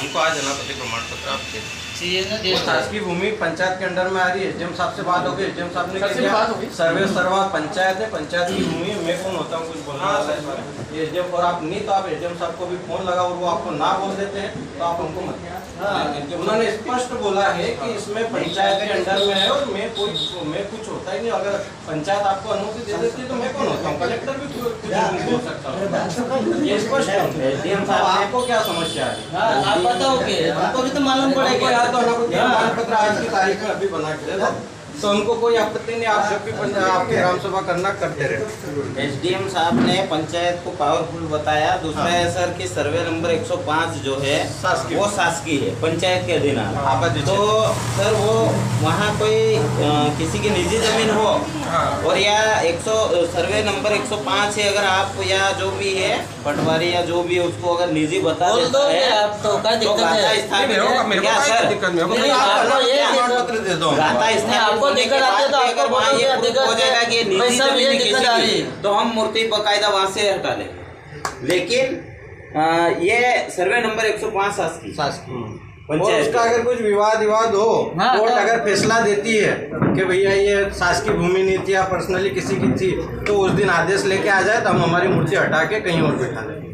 हमको आज अनापत्ति प्रमाण पत्र आप दे वो शासकीय भूमि पंचायत के अंडर में आ रही है। एसडीएम साहब से बात हो गई, एसडीएम साहब ने कहा सर्वे सर्वा पंचायत है, पंचायत की भूमि है, मैं कौन होता हूँ कुछ बोलना वाला है एसडीएम। और आप नहीं तो आप एसडीएम साहब को भी फोन लगा और वो आपको ना बोल देते हैं तो आप हमको मत। उन्होंने स्पष्ट बोला है कि इसमें पंचायत के अंडर में है और मैं कुछ होता ही नहीं। अगर पंचायत आपको अनुमति दे देती है तो मैं कौन होता हूँ, कलेक्टर भी कुछ हो सकता हूँ। ये स्पष्ट है। एसडीएम साहब आपको क्या समस्या है आप बताओ कि हमको भी तो मालूम पड़ेगा। तो प्रमाण पत्र आज की तारीख में अभी बना के दे दो तो उनको कोई आपत्ति नहीं। आप जब भी आपके ग्राम सभा करना करते रहे। एसडीएम साहब ने पंचायत को पावरफुल बताया। दूसरा है सर कि सर्वे नंबर 105 जो है वो शासकीय है, पंचायत के अधीन आता। तो सर वो वहाँ कोई किसी की निजी जमीन हो और या सर्वे नंबर 105 है, अगर आप या जो भी है पटवारी या जो भी उसको अगर निजी बता देता है आप तो क्या दिक्कत है? क्या सर पत्र दे दो। आपको दिक्कत आती है तो आपको हो जाएगा कि निजी जमीन किसी की तो हम मूर्ति बकायदा वहाँ से हटा लेंगे। लेकिन ये सर्वे नंबर 105 शासकीय पंचायत का अगर कुछ विवाद हो कोर्ट अगर फैसला देती है कि भैया ये शासकीय भूमि नहीं थी या पर्सनली किसी की थी तो उस दिन आदेश लेके आ जाए तो हम हमारी मूर्ति हटा के कहीं और बैठा लेंगे।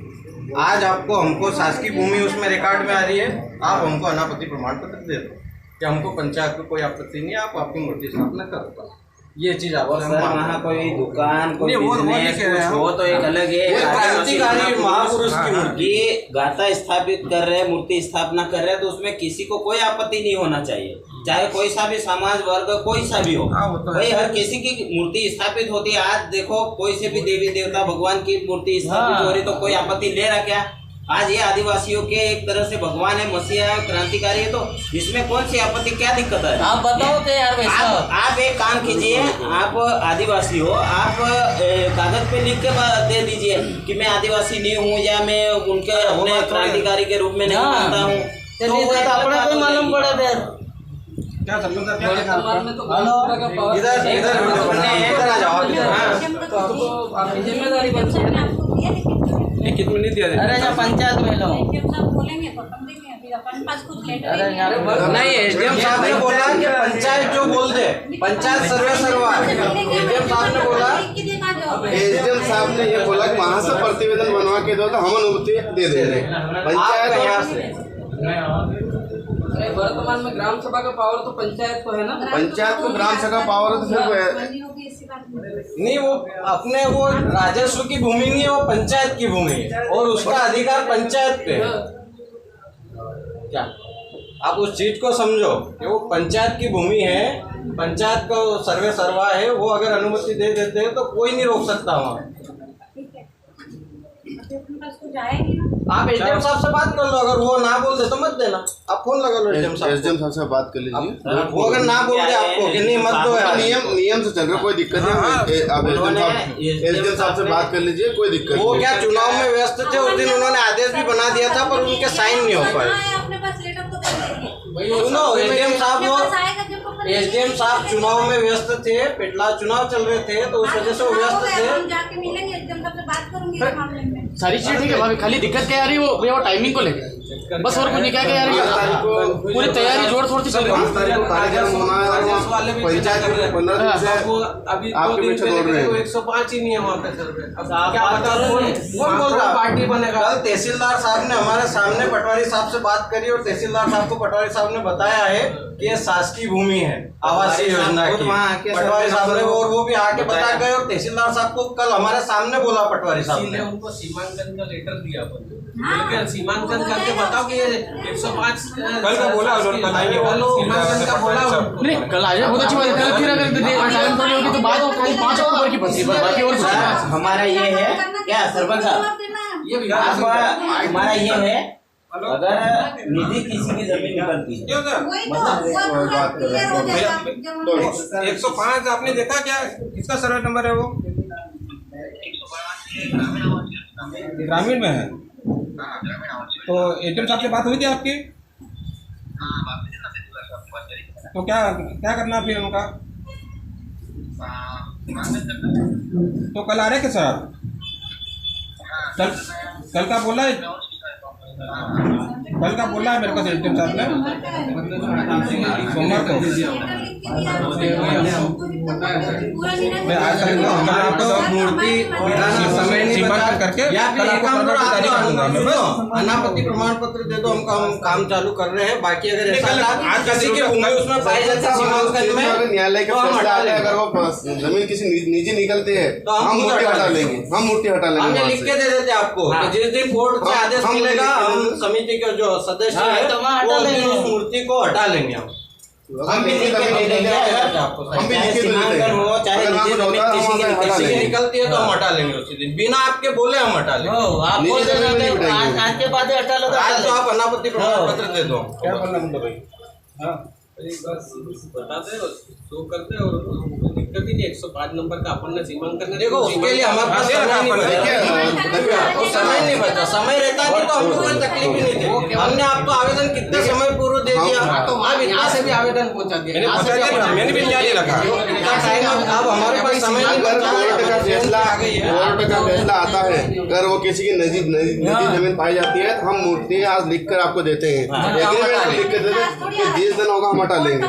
आज आपको हमको शासकीय भूमि उसमें रिकॉर्ड में आ रही है, आप हमको अनापत्ति प्रमाण पत्र दे दो कि हमको पंचायत को कोई आपत्ति नहीं है, आप आपकी मूर्ति स्थापना करो। ये चीज आप वहाँ कोई दुकान कोई बिजनेस कुछ हो तो एक अलग है। क्रांतिकारी महापुरुष की मूर्ति गाथा स्थापित कर रहे, मूर्ति स्थापना कर रहे तो उसमें किसी को कोई आपत्ति नहीं होना चाहिए, चाहे कोई सा भी समाज वर्ग कोई सा भी हो। भाई हर किसी की मूर्ति स्थापित होती है। आज देखो कोई से भी देवी देवता भगवान की मूर्ति स्थापित हो रही तो कोई आपत्ति ले रहा क्या? आज ये आदिवासियों के एक तरह से भगवान है, मसीहा है, क्रांतिकारी है, तो इसमें कौन सी आपत्ति, क्या दिक्कत है? आप बताओ कि यार आप एक काम कीजिए, आप आदिवासी हो, आप कागज पे लिख के दे दीजिए कि मैं आदिवासी नहीं हूँ या मैं उनके अपने क्रांतिकारी के रूप में नहीं मानता हूँ। तो अपना कोई मालूम पड़ा फिर क्या इधर आ जाओ। जिम्मेदारी कितने नहीं दिया? अरे पंचायत में लो नहीं, एसडीएम साहब ने बोला कि पंचायत जो बोल दे, पंचायत सर्वे सर्वा। एसडीएम साहब ने बोला, एसडीएम साहब ने ये बोला कि वहाँ से प्रतिवेदन बनवा के दो तो हम अनुमति दे दे रहे। पंचायत यहाँ से वर्तमान में ग्राम सभा का पावर तो पंचायत को है ना। पंचायत को ग्राम सभा का पावर तो सिर्फ नहीं, वो अपने वो राजस्व की भूमि नहीं है, वो पंचायत की भूमि है और उसका अधिकार पंचायत पे है। क्या आप उस चीज को समझो कि वो पंचायत की भूमि है, पंचायत को सर्वे सर्वा है, वो अगर अनुमति दे देते हैं तो कोई नहीं रोक सकता वहाँ। आप एसडीएम साहब से बात कर लो, अगर वो ना बोल दे तो मत देना, आप फोन लगा लो एसडीएम साहब से बात कर लीजिए। वो अगर ना बोल दे आपको कि नहीं मत दो, नियम से चल रहा, कोई दिक्कत नहीं। आप एसडीएम साहब से बात कर लीजिए, कोई दिक्कत नहीं। वो क्या चुनाव में व्यस्त थे उस दिन, उन्होंने आदेश भी बना दिया था पर उनके साइन नहीं हो पाए। सुनो, एसडीएम साहब चुनाव में व्यस्त थे, पेटला चुनाव चल रहे थे तो उस वजह से वो व्यस्त थे। सारी चीजें ठीक है भाभी, खाली दिक्कत क्या आ रही है वो टाइमिंग को लेकर बस, और कुछ नहीं। क्या आ रही है पूरी तैयारी जोर शोर से चल रही है। अभी 105 ही नहीं है वहाँ पे सर्वे। कौन बोल रहा पार्टी बनेगा? कल तहसीलदार साहब ने हमारे सामने पटवारी साहब से बात करी और तहसीलदार साहब को पटवारी साहब ने बताया है कि ये शासकीय भूमि है आवासीय योजना की। पटवारी साहब ने और वो भी आके बता गए और तहसीलदार साहब को कल हमारे सामने बोला पटवारी साहब ने, उनको सीमांकन का लेटर दिया, सीमांकन करके बताओ कि 105 कल का बोला सीमांकन का बोला नहीं, कल आ जाए बहुत अच्छी बात है। कल फिर अगर टाइम थोड़ी होगी तो बात और खाली 5 अक्टूबर की बची, बाकी और कुछ हमारा ये है क्या सरपंच साहब, हमारा ये है अगर निजी किसी की जमीन निकलती है 105 आपने देखा क्या, किसका सर्वे नंबर है? वो ग्रामीण में है। तो एसडीएम साहब से बात हुई थी आपकी? तो क्या करना फिर उनका? तो कल आ रहे क्या सर? कल का बोला है कल का बोला है मेरे को एसडीएम साहब ने, सोमवार को मैं आज तक मूर्ति सीमांकन करके कल आपको जारी कर दूंगा मैं। बस अनापत्ति प्रमाण पत्र दे दो, हम काम चालू कर रहे हैं। बाकी अगर ऐसा आज किसी के भूमि उसमें पाई जाती है सीमांकन में, न्यायालय के फैसला आता है, अगर वो जमीन किसी निजी निकलती है तो हम मूर्ति हटा लेंगे, हम मूर्ति हटा लेंगे। हमने लिख के दे देते आपको कि जिस दिन कोर्ट से आदेश मिलेगा हम समिति के जो सदस्य है वो उस मूर्ति को हटा लेंगे। हम भी लिख के दे देंगे, चाहे सीमांकन हो चाहे निजी जमीन किसी की निकलती है तो हम हटा लेंगे उसी दिन, बिना आपके बोले हम हटा लेंगे। आप बोल देते आज के बाद हटा लो, आज तो आप अनापत्ति प्रमाण पत्र दे दो। क्या बोलना मुझे भाई? हाँ बताते हैं शो करते हैं और दिक्कत ही नहीं। 105 नंबर का अपन ने सीमांकन देखो उसके लिए हमारे पास समय नहीं बचा। समय रहता कि तो हमको कोई तकलीफ ही नहीं थी। हमने आपको आवेदन कितने समय पूर्व दे दिया, तो आप यहाँ से भी आवेदन पहुँचा दिया, मैंने भी न्याय रखा। अब हमारे पास समय नहीं बचा। कोर्ट का फैसला आता है, अगर वो किसी की निजी जमीन पाई जाती है तो हम मूर्ति आज लिख कर आपको देते हैं, लिख के देते हैं, जिस दिन होगा हम हटा लेंगे।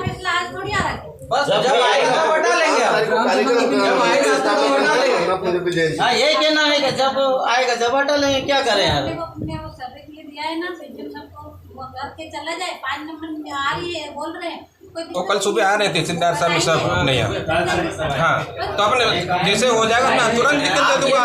बस जब आएगा तब हटा लेंगे। जब आएगा तब हटा लेंगे। हाँ यही कहना है कि जब आएगा जब हटा लेंगे, क्या करें यार। चला जाए 5 नंबर में आ रही है, बोल रहे हैं तो कल सुबह आ रहे थे तहसीलदार साहब सब नहीं आ। हाँ तो अपने जैसे हो जाएगा मैं तुरंत निकल दे दूंगा।